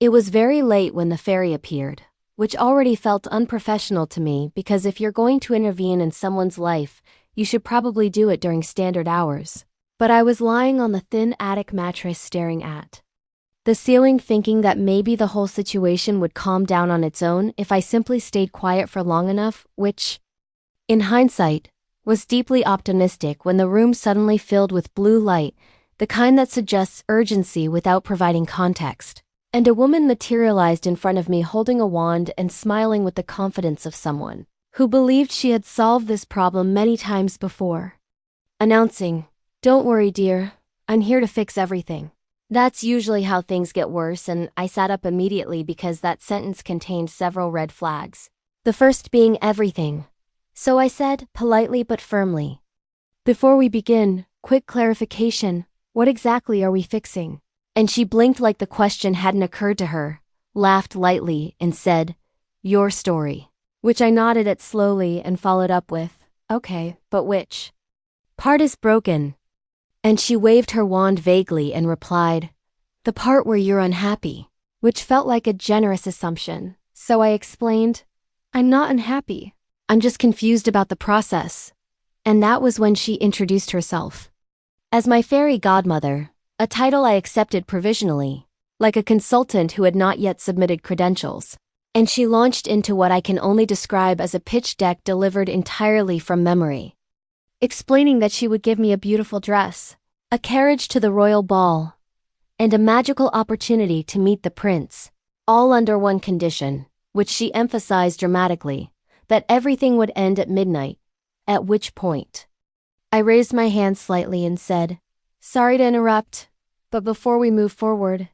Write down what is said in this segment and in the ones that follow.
It was very late when the fairy appeared, which already felt unprofessional to me because if you're going to intervene in someone's life, you should probably do it during standard hours. But I was lying on the thin attic mattress staring at the ceiling thinking that maybe the whole situation would calm down on its own if I simply stayed quiet for long enough, which, in hindsight, was deeply optimistic when the room suddenly filled with blue light, the kind that suggests urgency without providing context. And a woman materialized in front of me holding a wand and smiling with the confidence of someone who believed she had solved this problem many times before. Announcing, "Don't worry, dear, I'm here to fix everything." That's usually how things get worse, and I sat up immediately because that sentence contained several red flags. The first being everything. So I said, politely but firmly, "Before we begin, quick clarification, what exactly are we fixing?" And she blinked like the question hadn't occurred to her, laughed lightly, and said, "Your story." Which I nodded at slowly and followed up with, "Okay, but which part is broken?" And she waved her wand vaguely and replied, "The part where you're unhappy," which felt like a generous assumption. So I explained, "I'm not unhappy. I'm just confused about the process." And that was when she introduced herself as my fairy godmother, a title I accepted provisionally, like a consultant who had not yet submitted credentials. And she launched into what I can only describe as a pitch deck delivered entirely from memory, explaining that she would give me a beautiful dress, a carriage to the royal ball, and a magical opportunity to meet the prince, all under one condition, which she emphasized dramatically, that everything would end at midnight, at which point I raised my hand slightly and said, "Sorry to interrupt, but before we move forward,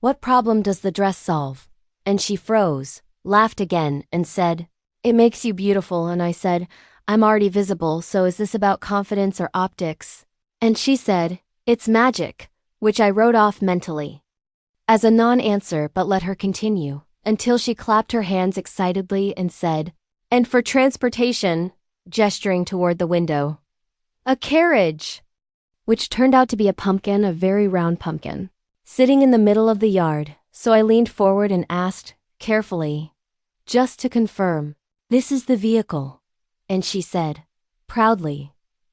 what problem does the dress solve?" And she froze, laughed again, and said, "It makes you beautiful." And I said, "I'm already visible, so is this about confidence or optics?" And she said, "It's magic," which I wrote off mentally as a non-answer but let her continue, until she clapped her hands excitedly and said, "And for transportation," gesturing toward the window, "a carriage," which turned out to be a pumpkin, a very round pumpkin, sitting in the middle of the yard. So I leaned forward and asked, carefully, just to confirm, "This is the vehicle?" And she said, proudly,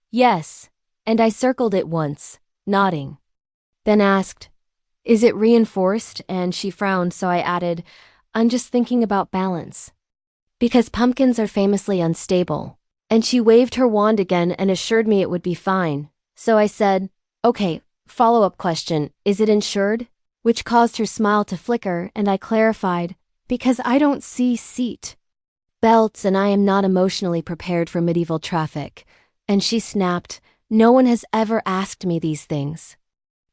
"Yes," and I circled it once, nodding. Then asked, "Is it reinforced?" And she frowned, so I added, "I'm just thinking about balance, because pumpkins are famously unstable." And she waved her wand again and assured me it would be fine. So I said, "Okay, follow-up question, is it insured?" Which caused her smile to flicker, and I clarified, "Because I don't see seat belts and I am not emotionally prepared for medieval traffic." And she snapped, "No one has ever asked me these things."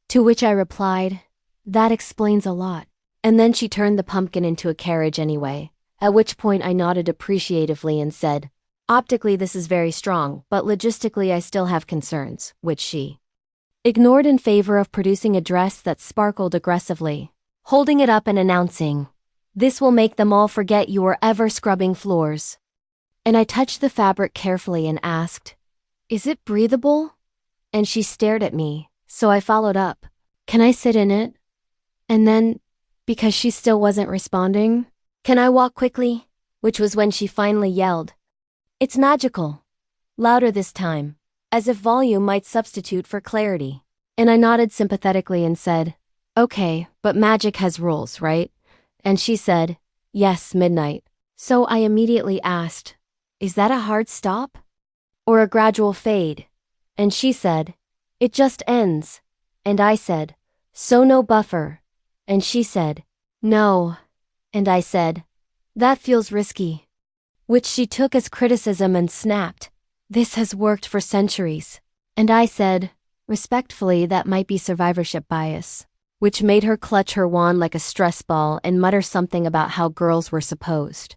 To which I replied, "That explains a lot." And then she turned the pumpkin into a carriage anyway, at which point I nodded appreciatively and said, "Optically this is very strong, but logistically I still have concerns," which she ignored in favor of producing a dress that sparkled aggressively, holding it up and announcing, "This will make them all forget you were ever scrubbing floors." And I touched the fabric carefully and asked, "Is it breathable?" And she stared at me, so I followed up, "Can I sit in it?" And then, because she still wasn't responding, "Can I walk quickly?" Which was when she finally yelled, "It's magical." Louder this time, as if volume might substitute for clarity. And I nodded sympathetically and said, "Okay, but magic has rules, right?" And she said, "Yes, midnight." So I immediately asked, "Is that a hard stop? Or a gradual fade?" And she said, "It just ends." And I said, "So no buffer?" And she said, "No." And I said, "That feels risky." Which she took as criticism and snapped, "This has worked for centuries." And I said, respectfully, that might be survivorship bias, which made her clutch her wand like a stress ball and mutter something about how girls were supposed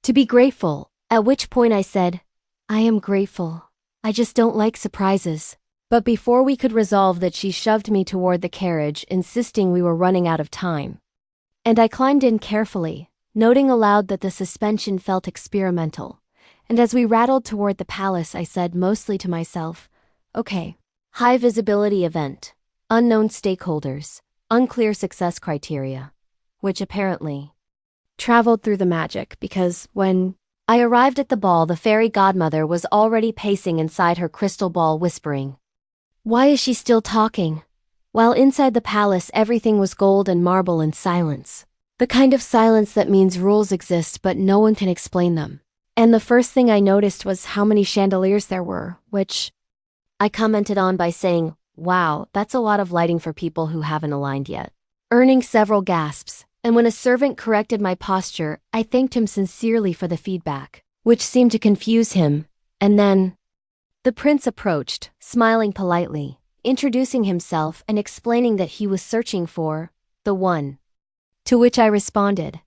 to be grateful, at which point I said, "I am grateful. I just don't like surprises." But before we could resolve that, she shoved me toward the carriage, insisting we were running out of time. And I climbed in carefully, noting aloud that the suspension felt experimental. And as we rattled toward the palace, I said mostly to myself, "Okay, high visibility event, unknown stakeholders, unclear success criteria. which apparently traveled through the magic because when I arrived at the ball, the fairy godmother was already pacing inside her crystal ball whispering, "Why is she still talking?" While inside the palace everything was gold and marble and silence. The kind of silence that means rules exist but no one can explain them. And the first thing I noticed was how many chandeliers there were, which I commented on by saying, "Wow, that's a lot of lighting for people who haven't aligned yet," earning several gasps. And when a servant corrected my posture, I thanked him sincerely for the feedback, which seemed to confuse him. And then the prince approached, smiling politely, introducing himself and explaining that he was searching for the one. To which I responded,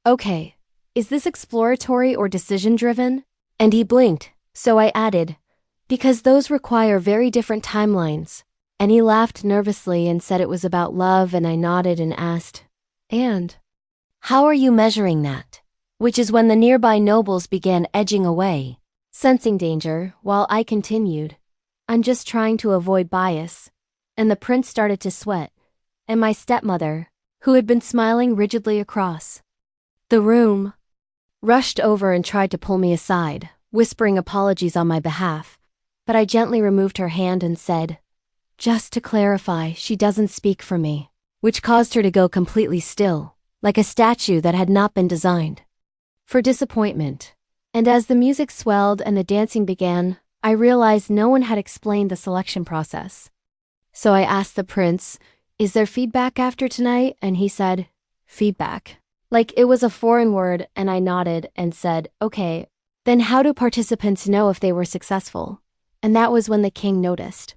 "Okay, is this exploratory or decision-driven?" And he blinked, so I added, "Because those require very different timelines." And he laughed nervously and said it was about love, and I nodded and asked, "And how are you measuring that?" Which is when the nearby nobles began edging away, sensing danger, while I continued, "I'm just trying to avoid bias." And the prince started to sweat, and my stepmother, who had been smiling rigidly across the room, rushed over and tried to pull me aside, whispering apologies on my behalf, but I gently removed her hand and said, "Just to clarify, she doesn't speak for me," which caused her to go completely still, like a statue that had not been designed for disappointment. And as the music swelled and the dancing began, I realized no one had explained the selection process. So I asked the prince, "Is there feedback after tonight?" And he said, "Feedback?" Like it was a foreign word, and I nodded and said, "Okay, then how do participants know if they were successful?" And that was when the king noticed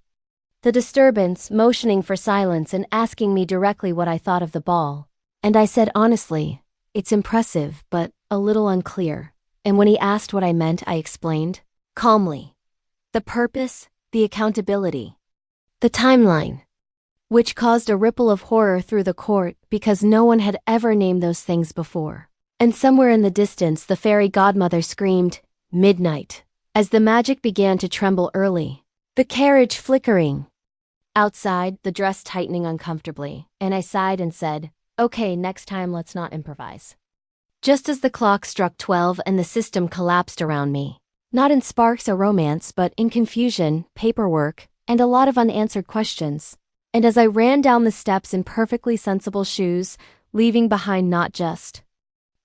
the disturbance, motioning for silence and asking me directly what I thought of the ball. And I said honestly, "It's impressive, but a little unclear." And when he asked what I meant, I explained, calmly, the purpose, the accountability, the timeline, which caused a ripple of horror through the court because no one had ever named those things before. And somewhere in the distance the fairy godmother screamed, "Midnight," as the magic began to tremble early, the carriage flickering outside, the dress tightening uncomfortably, and I sighed and said, "Okay, next time let's not improvise." Just as the clock struck 12 and the system collapsed around me, not in sparks or romance but in confusion, paperwork, and a lot of unanswered questions. And as I ran down the steps in perfectly sensible shoes, leaving behind not just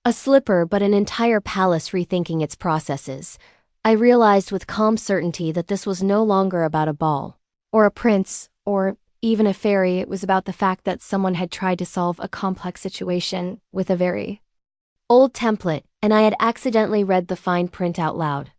a slipper but an entire palace rethinking its processes, I realized with calm certainty that this was no longer about a ball, or a prince, or even a fairy. It was about the fact that someone had tried to solve a complex situation with a very old template, and I had accidentally read the fine print out loud.